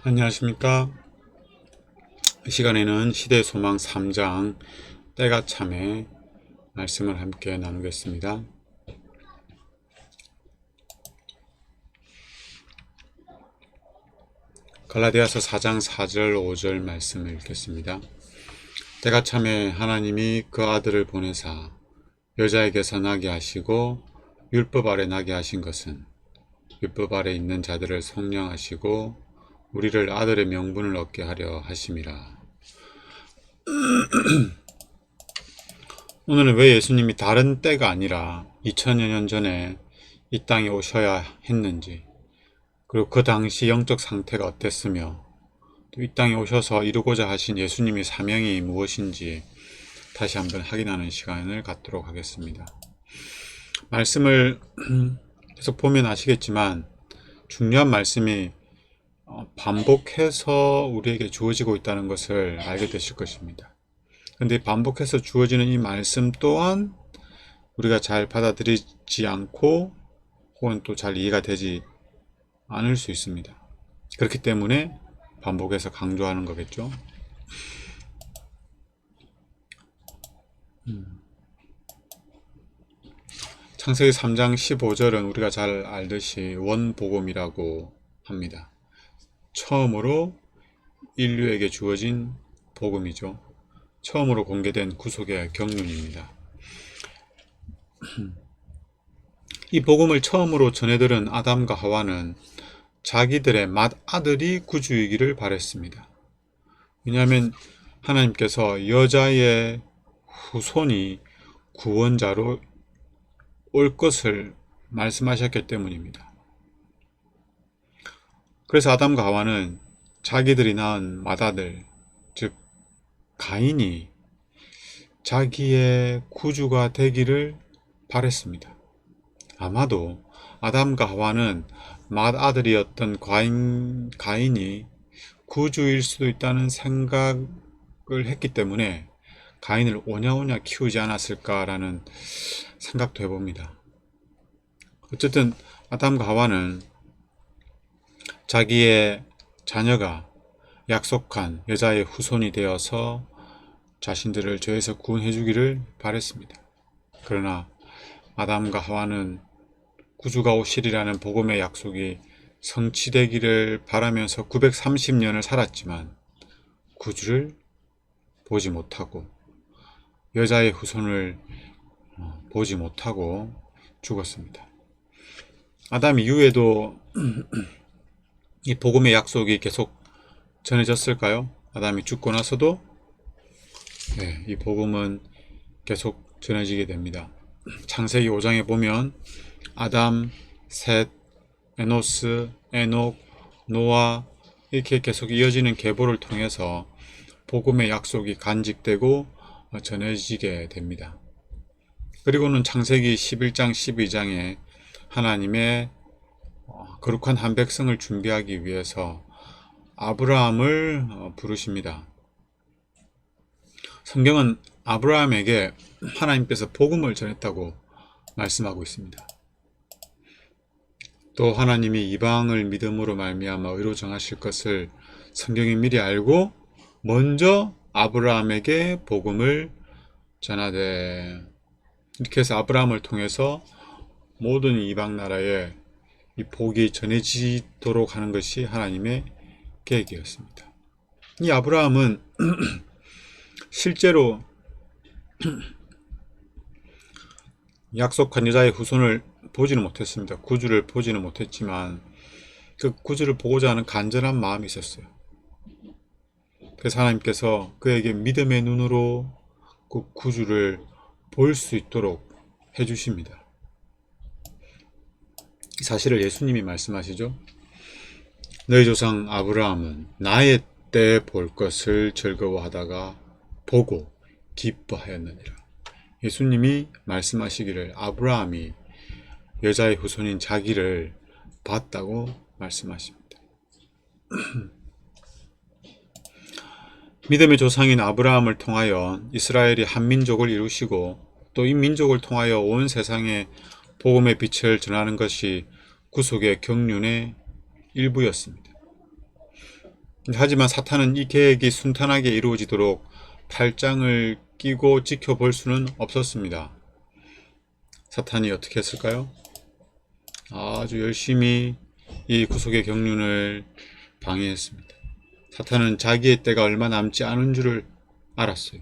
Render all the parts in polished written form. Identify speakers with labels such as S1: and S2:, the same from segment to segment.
S1: 안녕하십니까. 이 시간에는 시대소망 3장 때가 참에 말씀을 함께 나누겠습니다. 갈라디아서 4장 4절 5절 말씀을 읽겠습니다. 때가 참에 하나님이 그 아들을 보내사 여자에게서 나게 하시고 율법 아래 나게 하신 것은 율법 아래 있는 자들을 속량하시고 우리를 아들의 명분을 얻게 하려 하심이라. 오늘은 왜 예수님이 다른 때가 아니라 2000여 년 전에 이 땅에 오셔야 했는지, 그리고 그 당시 영적 상태가 어땠으며 또 이 땅에 오셔서 이루고자 하신 예수님의 사명이 무엇인지 다시 한번 확인하는 시간을 갖도록 하겠습니다. 말씀을 계속 보면 아시겠지만 중요한 말씀이 반복해서 우리에게 주어지고 있다는 것을 알게 되실 것입니다. 그런데 반복해서 주어지는 이 말씀 또한 우리가 잘 받아들이지 않고 혹은 또 잘 이해가 되지 않을 수 있습니다. 그렇기 때문에 반복해서 강조하는 거겠죠. 창세기 3장 15절은 우리가 잘 알듯이 원복음이라고 합니다. 처음으로 인류에게 주어진 복음이죠. 처음으로 공개된 구속의 경륜입니다. 이 복음을 처음으로 전해들은 아담과 하와는 자기들의 맏아들이 구주이기를 바랬습니다. 왜냐하면 하나님께서 여자의 후손이 구원자로 올 것을 말씀하셨기 때문입니다. 그래서 아담과 하와는 자기들이 낳은 맏아들, 즉 가인이 자기의 구주가 되기를 바랬습니다. 아마도 아담과 하와는 맏아들이었던 가인이 구주일 수도 있다는 생각을 했기 때문에 가인을 오냐오냐 키우지 않았을까라는 생각도 해봅니다. 어쨌든 아담과 하와는 자기의 자녀가 약속한 여자의 후손이 되어서 자신들을 죄에서 구원해 주기를 바랬습니다. 그러나 아담과 하와는 구주가 오시리라는 복음의 약속이 성취되기를 바라면서 930년을 살았지만 구주를 보지 못하고 여자의 후손을 보지 못하고 죽었습니다. 아담 이후에도 이 복음의 약속이 계속 전해졌을까요? 아담이 죽고 나서도 이 복음은 계속 전해지게 됩니다. 창세기 5장에 보면 아담, 셋, 에노스, 에녹, 노아 이렇게 계속 이어지는 계보를 통해서 복음의 약속이 간직되고 전해지게 됩니다. 그리고는 창세기 11장, 12장에 하나님의 거룩한 한 백성을 준비하기 위해서 아브라함을 부르십니다. 성경은 아브라함에게 하나님께서 복음을 전했다고 말씀하고 있습니다. 또 하나님이 이방을 믿음으로 말미암아 의로 정하실 것을 성경이 미리 알고 먼저 아브라함에게 복음을 전하되, 이렇게 해서 아브라함을 통해서 모든 이방 나라에 이 복이 전해지도록 하는 것이 하나님의 계획이었습니다. 이 아브라함은 실제로 약속한 여자의 후손을 보지는 못했습니다. 구주를 보지는 못했지만 그 구주를 보고자 하는 간절한 마음이 있었어요. 그래서 하나님께서 그에게 믿음의 눈으로 그 구주를 볼 수 있도록 해주십니다. 이 사실을 예수님이 말씀하시죠. 너희 조상 아브라함은 나의 때 볼 것을 즐거워하다가 보고 기뻐하였느니라. 예수님이 말씀하시기를 아브라함이 여자의 후손인 자기를 봤다고 말씀하십니다. 믿음의 조상인 아브라함을 통하여 이스라엘이 한 민족을 이루시고 또 이 민족을 통하여 온 세상에 복음의 빛을 전하는 것이 구속의 경륜의 일부였습니다. 하지만 사탄은 이 계획이 순탄하게 이루어지도록 팔짱을 끼고 지켜볼 수는 없었습니다. 사탄이 어떻게 했을까요? 아주 열심히 이 구속의 경륜을 방해했습니다. 사탄은 자기의 때가 얼마 남지 않은 줄을 알았어요.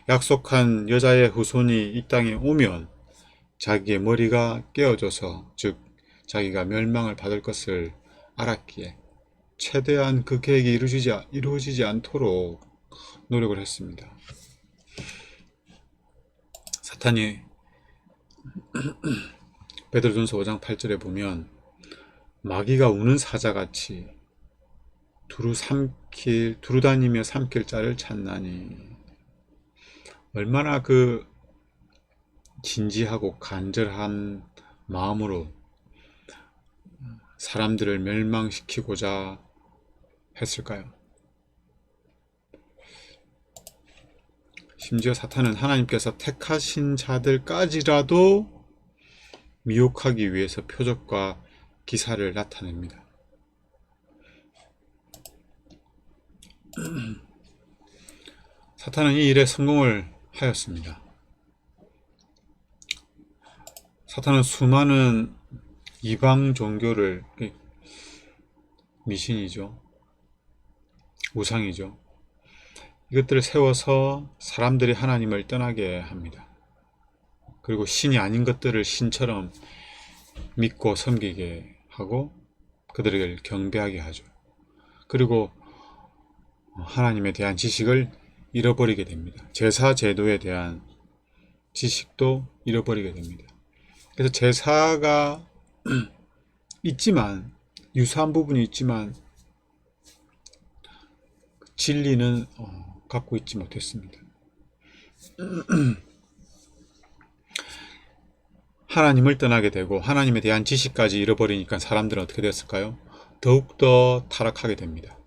S1: 약속한 여자의 후손이 이 땅에 오면 자기의 머리가 깨어져서, 즉 자기가 멸망을 받을 것을 알았기에 최대한 그 계획이 이루어지지 않도록 노력을 했습니다. 사탄이 베드로전서 5장 8절에 보면 마귀가 우는 사자같이 두루 다니며 삼킬 자를 찾나니, 얼마나 그 진지하고 간절한 마음으로 사람들을 멸망시키고자 했을까요? 심지어 사탄은 하나님께서 택하신 자들까지라도 미혹하기 위해서 표적과 기사를 나타냅니다. 사탄은 이 일에 성공을 하였습니다. 사탄은 수많은 이방 종교를, 미신이죠, 우상이죠, 이것들을 세워서 사람들이 하나님을 떠나게 합니다. 그리고 신이 아닌 것들을 신처럼 믿고 섬기게 하고 그들을 경배하게 하죠. 그리고 하나님에 대한 지식을 잃어버리게 됩니다. 제사 제도에 대한 지식도 잃어버리게 됩니다. 그래서 제사가 있지만, 유사한 부분이 있지만 진리는 갖고 있지 못했습니다. 하나님을 떠나게 되고 하나님에 대한 지식까지 잃어버리니까 사람들은 어떻게 됐을까요? 더욱더 타락하게 됩니다.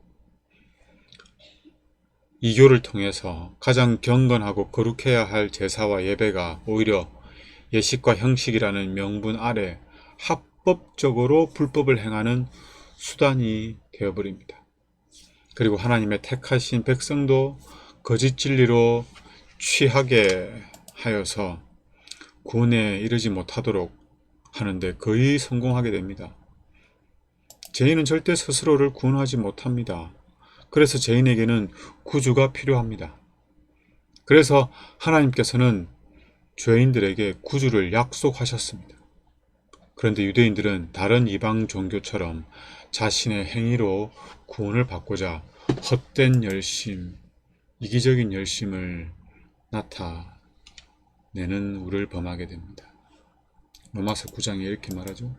S1: 이교를 통해서 가장 경건하고 거룩해야 할 제사와 예배가 오히려 예식과 형식이라는 명분 아래 합법적으로 불법을 행하는 수단이 되어버립니다. 그리고 하나님의 택하신 백성도 거짓 진리로 취하게 하여서 구원에 이르지 못하도록 하는데 거의 성공하게 됩니다. 죄인은 절대 스스로를 구원하지 못합니다. 그래서 죄인에게는 구주가 필요합니다. 그래서 하나님께서는 죄인들에게 구주를 약속하셨습니다. 그런데 유대인들은 다른 이방 종교처럼 자신의 행위로 구원을 받고자 헛된 열심, 이기적인 열심을 나타내는 우를 범하게 됩니다. 로마서 9장에 이렇게 말하죠.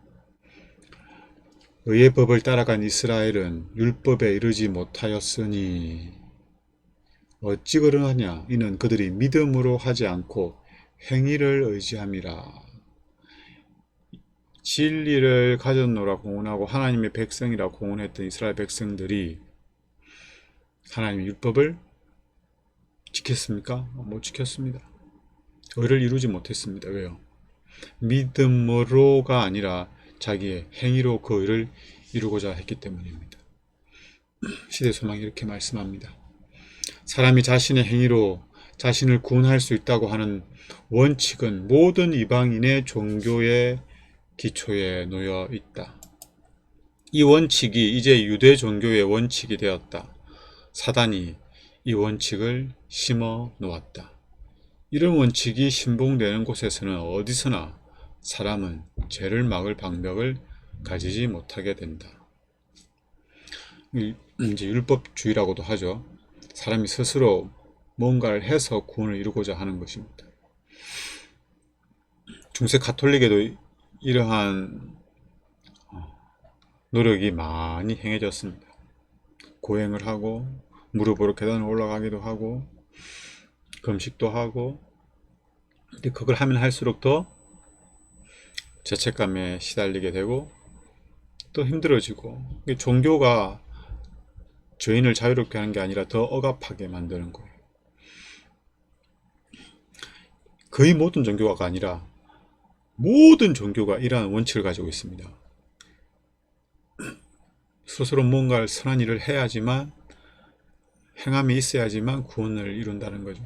S1: 의의 법을 따라간 이스라엘은 율법에 이르지 못하였으니 어찌 그러하냐. 이는 그들이 믿음으로 하지 않고 행위를 의지함이라. 진리를 가졌노라 공언하고 하나님의 백성이라 공언했던 이스라엘 백성들이 하나님의 율법을 지켰습니까? 못 지켰습니다. 의를 이루지 못했습니다. 왜요? 믿음으로가 아니라 자기의 행위로 그 의를 이루고자 했기 때문입니다. 시대소망이 이렇게 말씀합니다. 사람이 자신의 행위로 자신을 구원할 수 있다고 하는 원칙은 모든 이방인의 종교의 기초에 놓여 있다. 이 원칙이 이제 유대 종교의 원칙이 되었다. 사단이 이 원칙을 심어 놓았다. 이런 원칙이 신봉되는 곳에서는 어디서나 사람은 죄를 막을 방법을 가지지 못하게 된다. 이제 율법주의라고도 하죠. 사람이 스스로 뭔가를 해서 구원을 이루고자 하는 것입니다. 중세 가톨릭에도 이러한 노력이 많이 행해졌습니다. 고행을 하고 무릎으로 계단을 올라가기도 하고 금식도 하고, 근데 그걸 하면 할수록 더 죄책감에 시달리게 되고 또 힘들어지고, 종교가 죄인을 자유롭게 하는 게 아니라 더 억압하게 만드는 거예요. 거의 모든 종교가 아니라 모든 종교가 이러한 원칙을 가지고 있습니다. 스스로 뭔가를 선한 일을 해야지만 행함이 있어야지만 구원을 이룬다는 거죠.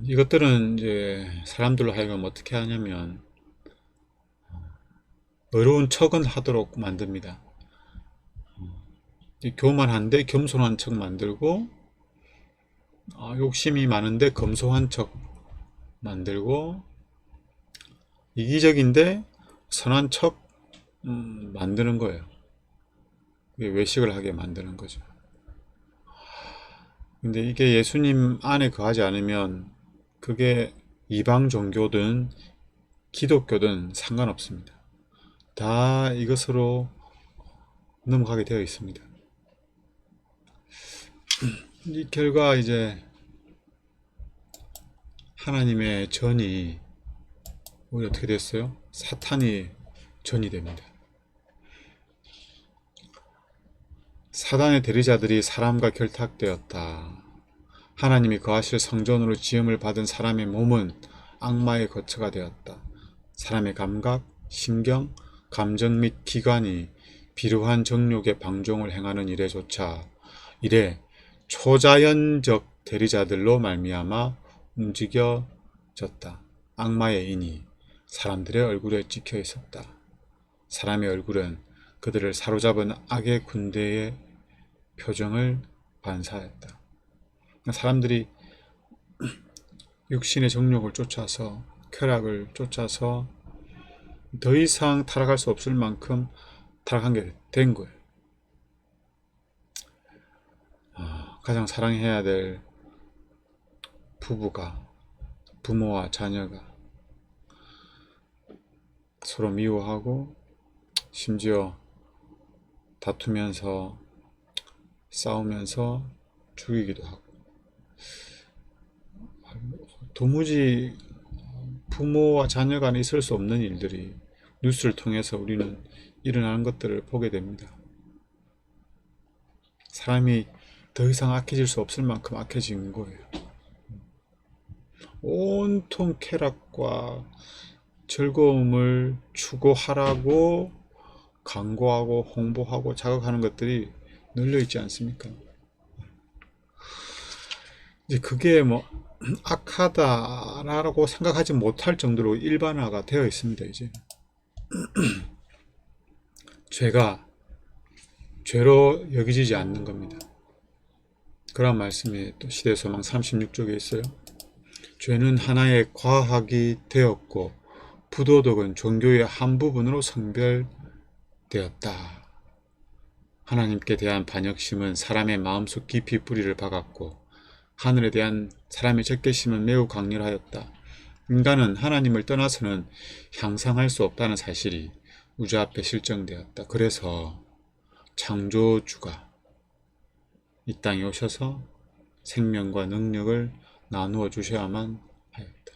S1: 이것들은 이제 사람들로 하여금 어떻게 하냐면 어려운 척은 하도록 만듭니다. 교만한데 겸손한 척 만들고, 욕심이 많은데 검소한 척 만들고, 이기적인데 선한 척 만드는 거예요. 외식을 하게 만드는 거죠. 근데 이게 예수님 안에 거하지 않으면 그게 이방 종교든 기독교든 상관없습니다. 다 이것으로 넘어가게 되어 있습니다. 이 결과 이제 하나님의 전이 우리 어떻게 됐어요? 사탄이 전이 됩니다. 사단의 대리자들이 사람과 결탁되었다. 하나님이 거하실 성전으로 지음을 받은 사람의 몸은 악마의 거처가 되었다. 사람의 감각, 신경, 감정 및 기관이 비루한 정욕의 방종을 행하는 일에 초자연적 대리자들로 말미암아 움직여졌다. 악마의 인이 사람들의 얼굴에 찍혀 있었다. 사람의 얼굴은 그들을 사로잡은 악의 군대의 표정을 반사했다. 사람들이 육신의 정욕을 쫓아서, 쾌락을 쫓아서 더 이상 타락할 수 없을 만큼 타락한 게 된 거예요. 가장 사랑해야 될 부모와 자녀가 서로 미워하고 심지어 다투면서 싸우면서 죽이기도 하고, 도무지 부모와 자녀 간에 있을 수 없는 일들이 뉴스를 통해서 우리는 일어나는 것들을 보게 됩니다. 사람이 더 이상 악해질 수 없을 만큼 악해진 거예요. 온통 쾌락과 즐거움을 추구하라고 광고하고 홍보하고 자극하는 것들이 널려 있지 않습니까? 이제 그게 뭐 악하다라고 생각하지 못할 정도로 일반화가 되어 있습니다. 이제 죄가 죄로 여겨지지 않는 겁니다. 그런 말씀이 또 시대소망 36쪽에 있어요. 죄는 하나의 과학이 되었고 부도덕은 종교의 한 부분으로 성별되었다. 하나님께 대한 반역심은 사람의 마음속 깊이 뿌리를 박았고 하늘에 대한 사람의 적개심은 매우 강렬하였다. 인간은 하나님을 떠나서는 향상할 수 없다는 사실이 우주 앞에 실정되었다. 그래서 창조주가 이 땅에 오셔서 생명과 능력을 나누어 주셔야만 하였다.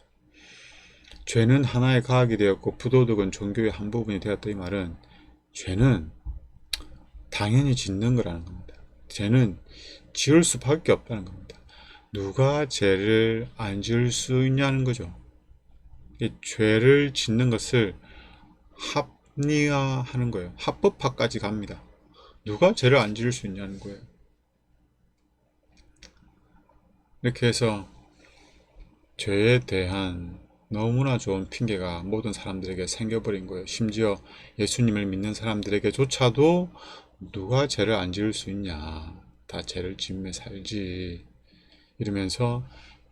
S1: 죄는 하나의 과학이 되었고 부도덕은 종교의 한 부분이 되었다. 이 말은 죄는 당연히 짓는 거라는 겁니다. 죄는 지을 수밖에 없다는 겁니다. 누가 죄를 안 지을 수 있냐는 거죠. 이 죄를 짓는 것을 합리화하는 거예요. 합법화까지 갑니다. 누가 죄를 안 지을 수 있냐는 거예요. 이렇게 해서 죄에 대한 너무나 좋은 핑계가 모든 사람들에게 생겨버린 거예요. 심지어 예수님을 믿는 사람들에게조차도 누가 죄를 안 지을 수 있냐, 다 죄를 지으며 살지, 이러면서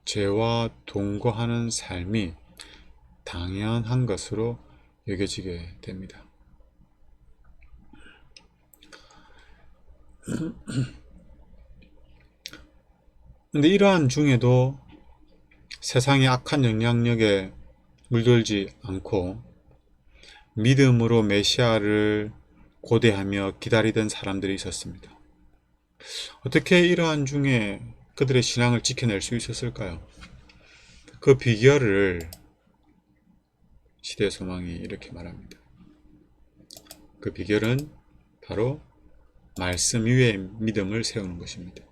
S1: 죄와 동거하는 삶이 당연한 것으로 여겨지게 됩니다. 근데 이러한 중에도 세상의 악한 영향력에 물들지 않고 믿음으로 메시아를 고대하며 기다리던 사람들이 있었습니다. 어떻게 이러한 중에 그들의 신앙을 지켜낼 수 있었을까요? 그 비결을 시대소망이 이렇게 말합니다. 그 비결은 바로 말씀 위에 믿음을 세우는 것입니다.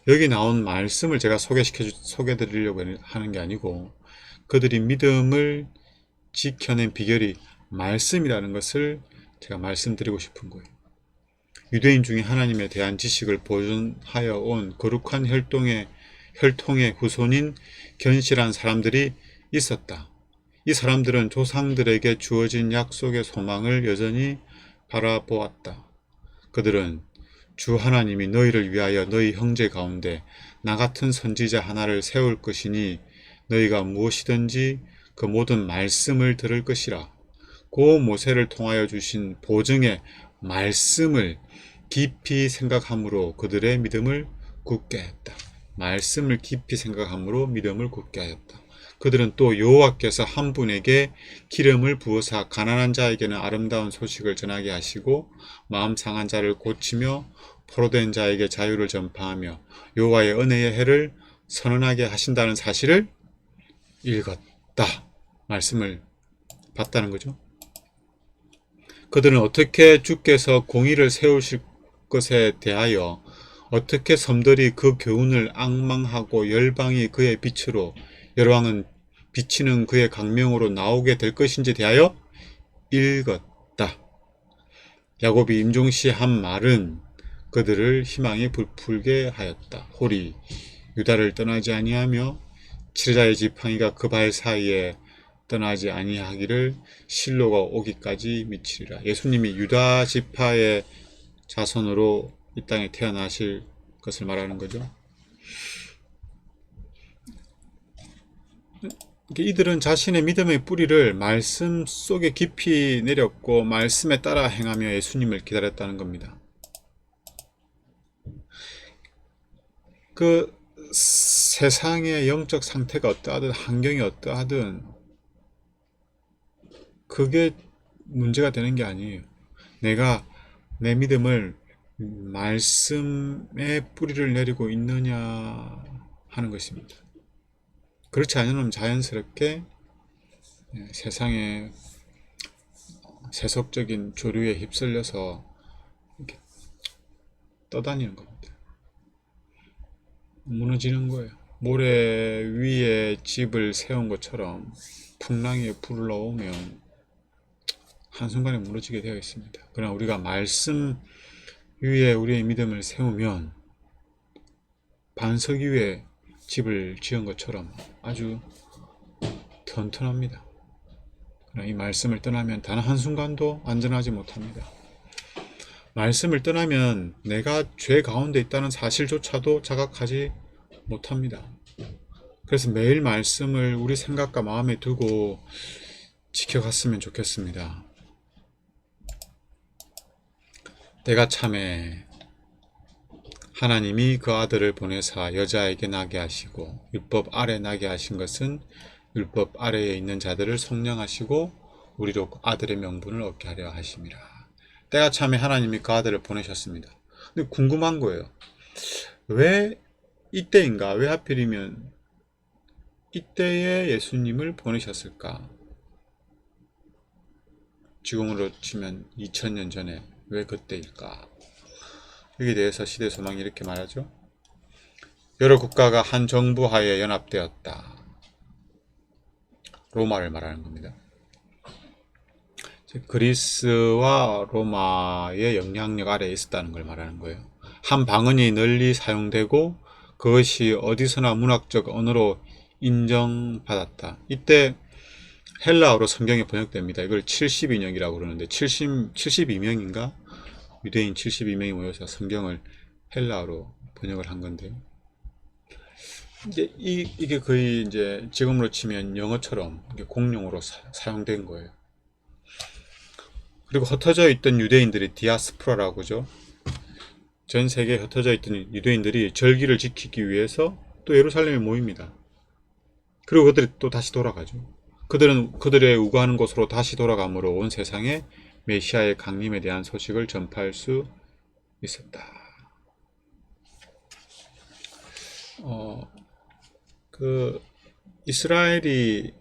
S1: 여기 나온 말씀을 제가 소개해 드리려고 하는 게 아니고 그들이 믿음을 지켜낸 비결이 말씀이라는 것을 제가 말씀드리고 싶은 거예요. 유대인 중에 하나님에 대한 지식을 보존하여 온 거룩한 혈통의 후손인 견실한 사람들이 있었다. 이 사람들은 조상들에게 주어진 약속의 소망을 여전히 바라보았다. 그들은 주 하나님이 너희를 위하여 너희 형제 가운데 나 같은 선지자 하나를 세울 것이니 너희가 무엇이든지 그 모든 말씀을 들을 것이라. 고 모세를 통하여 주신 보증의 말씀을 깊이 생각함으로 그들의 믿음을 굳게 했다. 말씀을 깊이 생각함으로 믿음을 굳게 하였다. 그들은 또 여호와께서 한 분에게 기름을 부으사 가난한 자에게는 아름다운 소식을 전하게 하시고 마음 상한 자를 고치며 포로된 자에게 자유를 전파하며 여호와의 은혜의 해를 선언하게 하신다는 사실을 읽었다. 말씀을 봤다는 거죠. 그들은 어떻게 주께서 공의를 세우실 것에 대하여 어떻게 섬들이 그 교훈을 앙망하고 열방이 그의 빛으로 열왕은 비치는 그의 강명으로 나오게 될 것인지 대하여 읽었다. 야곱이 임종시 한 말은 그들을 희망에 부풀게 하였다. 홀이 유다를 떠나지 아니하며 치르자의 지팡이가 그 발 사이에 떠나지 아니하기를 실로가 오기까지 미치리라. 예수님이 유다 지파의 자손으로 이 땅에 태어나실 것을 말하는 거죠. 이들은 자신의 믿음의 뿌리를 말씀 속에 깊이 내렸고 말씀에 따라 행하며 예수님을 기다렸다는 겁니다. 그 세상의 영적 상태가 어떠하든 환경이 어떠하든 그게 문제가 되는 게 아니에요. 내가 내 믿음을 말씀에 뿌리를 내리고 있느냐 하는 것입니다. 그렇지 않으면 자연스럽게 세상의 세속적인 조류에 휩쓸려서 이렇게 떠다니는 겁니다. 무너지는 거예요. 모래 위에 집을 세운 것처럼 풍랑이 불러오면 한순간에 무너지게 되어 있습니다. 그러나 우리가 말씀 위에 우리의 믿음을 세우면 반석 위에 집을 지은 것처럼 아주 튼튼합니다. 그러나 이 말씀을 떠나면 단 한순간도 안전하지 못합니다. 말씀을 떠나면 내가 죄 가운데 있다는 사실조차도 자각하지 못합니다. 그래서 매일 말씀을 우리 생각과 마음에 두고 지켜갔으면 좋겠습니다. 때가 참에 하나님이 그 아들을 보내사 여자에게 나게 하시고 율법 아래 나게 하신 것은 율법 아래에 있는 자들을 속량하시고 우리로 아들의 명분을 얻게 하려 하심이라. 때가 참에 하나님이 그 아들을 보내셨습니다. 근데 궁금한 거예요. 왜 이때인가? 왜 하필이면 이때에 예수님을 보내셨을까? 지금으로 치면 2000년 전에 왜 그때일까? 여기에 대해서 시대소망이 이렇게 말하죠. 여러 국가가 한 정부 하에 연합되었다. 로마를 말하는 겁니다. 그리스와 로마의 영향력 아래에 있었다는 걸 말하는 거예요. 한 방언이 널리 사용되고 그것이 어디서나 문학적 언어로 인정받았다. 이때 헬라어로 성경이 번역됩니다. 이걸 72명이라고 그러는데 72명인가? 유대인 72명이 모여서 성경을 헬라어로 번역을 한 건데요. 이게 거의 이제 지금으로 치면 영어처럼 공용어로 사용된 거예요. 그리고 흩어져 있던 유대인들이 디아스포라라고 하죠. 전 세계에 흩어져 있던 유대인들이 절기를 지키기 위해서 또 예루살렘에 모입니다. 그리고 그들이 또 다시 돌아가죠. 그들은 그들의 우거하는 곳으로 다시 돌아감으로 온 세상에 메시아의 강림에 대한 소식을 전파할 수 있었다. 이스라엘이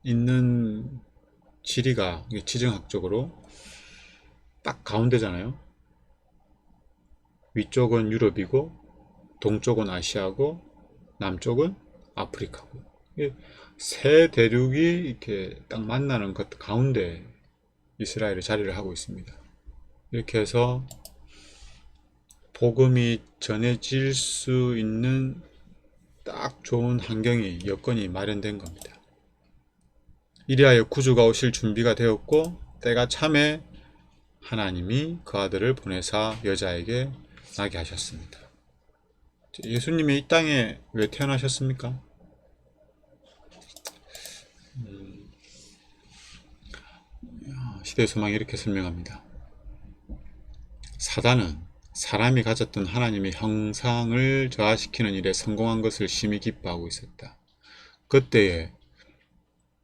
S1: 있는 지리가 지정학적으로 딱 가운데잖아요. 위쪽은 유럽이고 동쪽은 아시아고 남쪽은 아프리카고 이게 세 대륙이 이렇게 딱 만나는 것 가운데 이스라엘이 자리를 하고 있습니다. 이렇게 해서 복음이 전해질 수 있는 딱 좋은 환경이, 여건이 마련된 겁니다. 이리하여 구주가 오실 준비가 되었고 때가 참에 하나님이 그 아들을 보내사 여자에게 나게 하셨습니다. 예수님이 이 땅에 왜 태어나셨습니까? 시대의 소망이 이렇게 설명합니다. 사단은 사람이 가졌던 하나님의 형상을 저하시키는 일에 성공한 것을 심히 기뻐하고 있었다. 그때에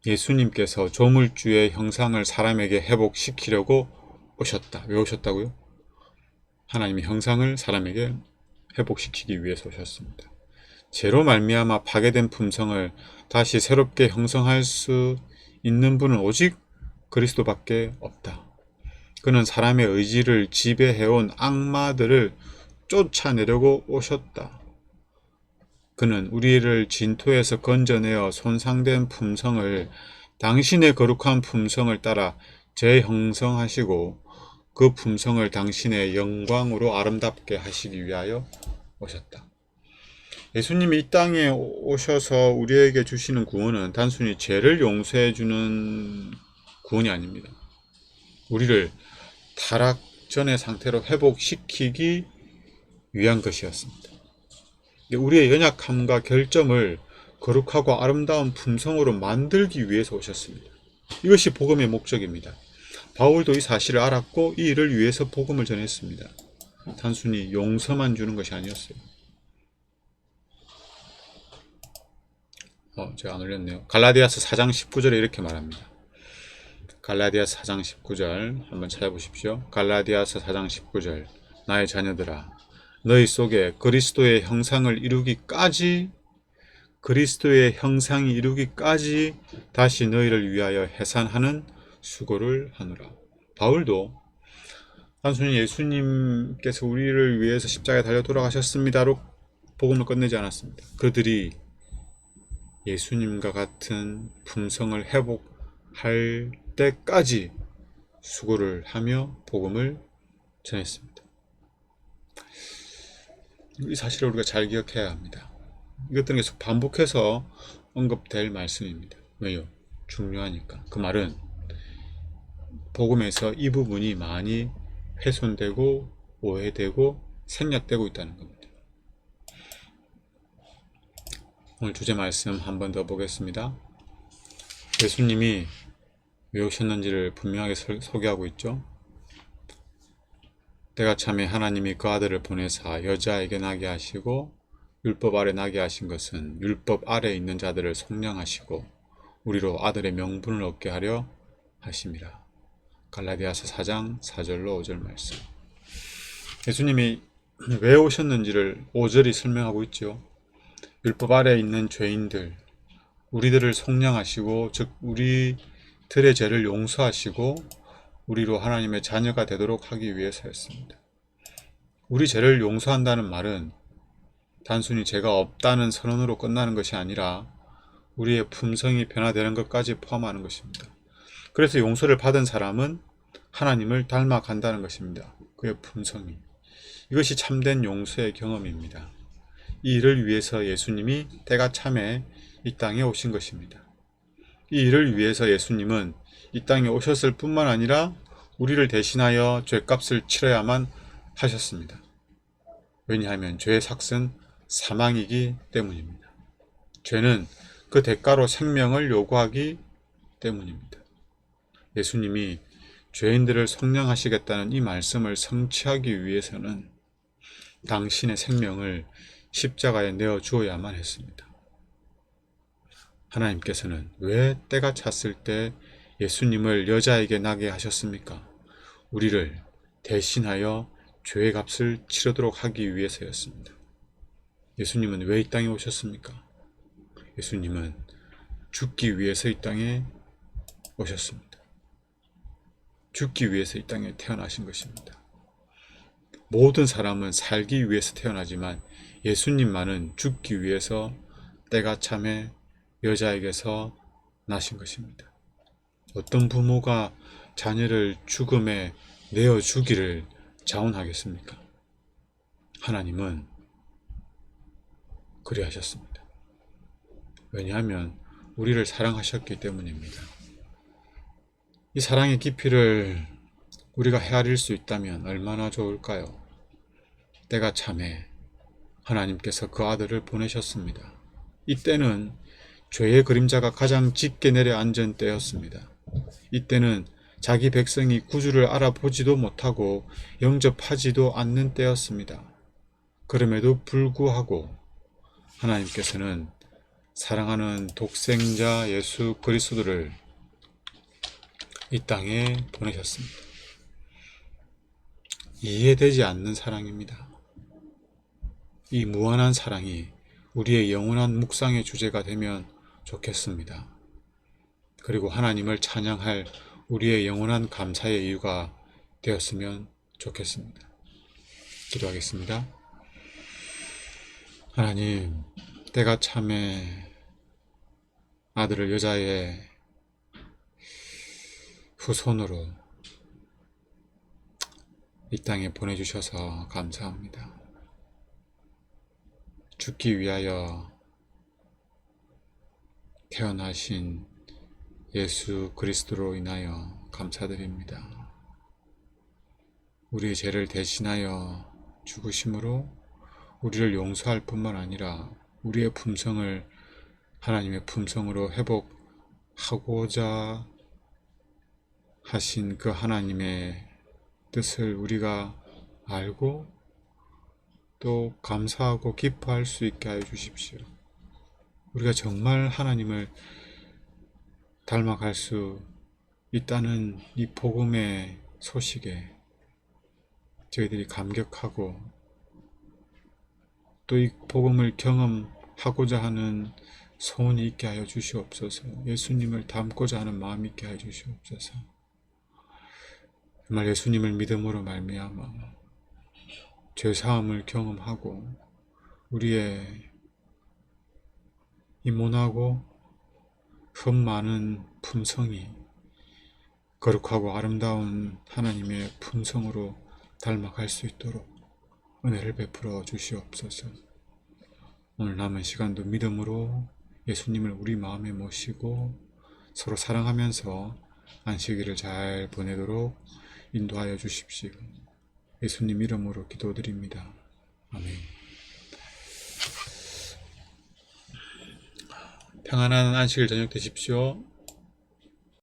S1: 예수님께서 조물주의 형상을 사람에게 회복시키려고 오셨다. 왜 오셨다고요? 하나님의 형상을 사람에게 회복시키기 위해서 오셨습니다. 죄로 말미암아 파괴된 품성을 다시 새롭게 형성할 수 있는 분은 오직 그리스도밖에 없다. 그는 사람의 의지를 지배해온 악마들을 쫓아내려고 오셨다. 그는 우리를 진토에서 건져내어 손상된 품성을 당신의 거룩한 품성을 따라 재형성하시고 그 품성을 당신의 영광으로 아름답게 하시기 위하여 오셨다. 예수님이 이 땅에 오셔서 우리에게 주시는 구원은 단순히 죄를 용서해 주는 구원이 아닙니다. 우리를 타락 전의 상태로 회복시키기 위한 것이었습니다. 우리의 연약함과 결점을 거룩하고 아름다운 품성으로 만들기 위해서 오셨습니다. 이것이 복음의 목적입니다. 바울도 이 사실을 알았고 이 일을 위해서 복음을 전했습니다. 단순히 용서만 주는 것이 아니었어요. 제가 안 올렸네요. 갈라디아서 4장 19절에 이렇게 말합니다. 갈라디아서 4장 19절 한번 찾아보십시오. 갈라디아서 4장 19절 나의 자녀들아 너희 속에 그리스도의 형상이 이루기까지 다시 너희를 위하여 해산하는 수고를 하노라. 바울도 단순히 예수님께서 우리를 위해서 십자가에 달려 돌아가셨습니다로 복음을 끝내지 않았습니다. 그들이 예수님과 같은 품성을 회복할 때까지 수고를 하며 복음을 전했습니다. 이 사실을 우리가 잘 기억해야 합니다. 이것들은 계속 반복해서 언급될 말씀입니다. 왜요? 중요하니까. 그 말은 복음에서 이 부분이 많이 훼손되고 오해되고 생략되고 있다는 겁니다. 오늘 주제 말씀 한 번 더 보겠습니다. 예수님이 왜 오셨는지를 분명하게 소개하고 있죠. 때가 참에 하나님이 그 아들을 보내사 여자에게 나게 하시고 율법 아래 나게 하신 것은 율법 아래 있는 자들을 속량하시고 우리로 아들의 명분을 얻게 하려 하심이라. 갈라디아서 4장 4절로 5절 말씀. 예수님이 왜 오셨는지를 5절이 설명하고 있죠. 율법 아래 있는 죄인들, 우리들을 속량하시고 즉 우리들의 죄를 용서하시고 우리로 하나님의 자녀가 되도록 하기 위해서였습니다. 우리 죄를 용서한다는 말은 단순히 죄가 없다는 선언으로 끝나는 것이 아니라 우리의 품성이 변화되는 것까지 포함하는 것입니다. 그래서 용서를 받은 사람은 하나님을 닮아간다는 것입니다. 그의 품성이. 이것이 참된 용서의 경험입니다. 이 일을 위해서 예수님이 때가 참에 이 땅에 오신 것입니다. 이 일을 위해서 예수님은 이 땅에 오셨을 뿐만 아니라 우리를 대신하여 죄값을 치러야만 하셨습니다. 왜냐하면 죄의 삭은 사망이기 때문입니다. 죄는 그 대가로 생명을 요구하기 때문입니다. 예수님이 죄인들을 속량하시겠다는 이 말씀을 성취하기 위해서는 당신의 생명을 십자가에 내어 주어야만 했습니다. 하나님께서는 왜 때가 찼을 때 예수님을 여자에게 나게 하셨습니까? 우리를 대신하여 죄의 값을 치르도록 하기 위해서였습니다. 예수님은 왜 이 땅에 오셨습니까? 예수님은 죽기 위해서 이 땅에 오셨습니다. 죽기 위해서 이 땅에 태어나신 것입니다. 모든 사람은 살기 위해서 태어나지만 예수님만은 죽기 위해서 때가 참에 여자에게서 나신 것입니다. 어떤 부모가 자녀를 죽음에 내어주기를 자원하겠습니까? 하나님은 그리하셨습니다. 왜냐하면 우리를 사랑하셨기 때문입니다. 이 사랑의 깊이를 우리가 헤아릴 수 있다면 얼마나 좋을까요? 때가 참에 하나님께서 그 아들을 보내셨습니다. 이때는 죄의 그림자가 가장 짙게 내려앉은 때였습니다. 이때는 자기 백성이 구주를 알아보지도 못하고 영접하지도 않는 때였습니다. 그럼에도 불구하고 하나님께서는 사랑하는 독생자 예수 그리스도를 이 땅에 보내셨습니다. 이해되지 않는 사랑입니다. 이 무한한 사랑이 우리의 영원한 묵상의 주제가 되면 좋겠습니다. 그리고 하나님을 찬양할 우리의 영원한 감사의 이유가 되었으면 좋겠습니다. 기도하겠습니다. 하나님, 때가 참에 아들을 여자의 후손으로 이 땅에 보내주셔서 감사합니다. 죽기 위하여 태어나신 예수 그리스도로 인하여 감사드립니다. 우리의 죄를 대신하여 죽으심으로 우리를 용서할 뿐만 아니라 우리의 품성을 하나님의 품성으로 회복하고자 하신 그 하나님의 뜻을 우리가 알고 또 감사하고 기뻐할 수 있게 하여 주십시오. 우리가 정말 하나님을 닮아갈 수 있다는 이 복음의 소식에 저희들이 감격하고 또 이 복음을 경험하고자 하는 소원이 있게 하여 주시옵소서. 예수님을 닮고자 하는 마음이 있게 하여 주시옵소서. 정말 예수님을 믿음으로 말미암아 죄사함을 경험하고 우리의 이 모나고 흠 많은 품성이 거룩하고 아름다운 하나님의 품성으로 닮아갈 수 있도록 은혜를 베풀어 주시옵소서. 오늘 남은 시간도 믿음으로 예수님을 우리 마음에 모시고 서로 사랑하면서 안식일을 잘 보내도록 인도하여 주십시오. 예수님 이름으로 기도드립니다. 아멘. 평안한 안식일 저녁 되십시오.